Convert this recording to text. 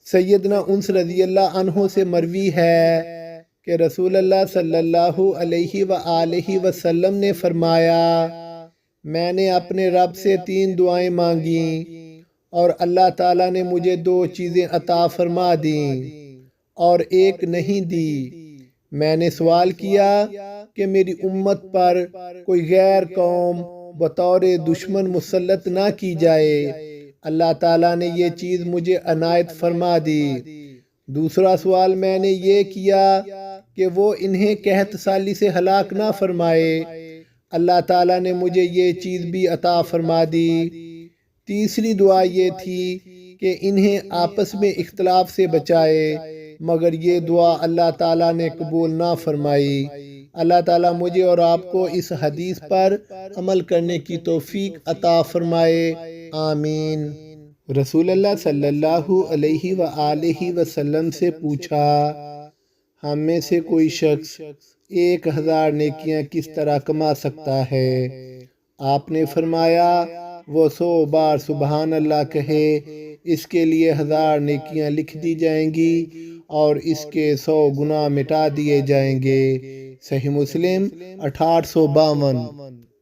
سیدنا انس رضی اللہ عنہ سے مروی ہے کہ رسول اللہ صلی اللہ علیہ وآلہ وسلم نے فرمایا، میں نے اپنے رب سے 3 دعائیں مانگیں اور اللہ تعالیٰ نے مجھے 2 چیزیں عطا فرما دیں اور ایک نہیں دی۔ میں نے سوال کیا کہ میری امت پر کوئی غیر قوم بطور دشمن مسلط نہ کی جائے۔ اللہ تعالیٰ نے یہ چیز مجھے عنایت فرما دی۔ دوسرا سوال میں نے یہ کیا کہ وہ انہیں قحط سالی سے ہلاک نہ فرمائے۔ اللہ تعالیٰ نے مجھے یہ چیز بھی عطا فرما دی۔ تیسری دعا یہ تھی کہ انہیں آپس میں اختلاف سے بچائے، مگر یہ دعا اللہ تعالیٰ نے قبول نہ فرمائی۔ اللہ تعالیٰ مجھے اور آپ کو اس حدیث پر عمل کرنے کی توفیق عطا فرمائے، آمین۔ رسول اللہ صلی اللہ علیہ وآلہ وسلم سے پوچھا، ہم میں سے کوئی شخص 1000 نیکیاں کس طرح کما سکتا ہے؟ آپ نے فرمایا، وہ 100 بار سبحان اللہ کہے، اس کے لیے 1000 نیکیاں لکھ دی جائیں گی اور اس کے 100 گناہ مٹا دیے جائیں گے۔ صحیح مسلم 6852۔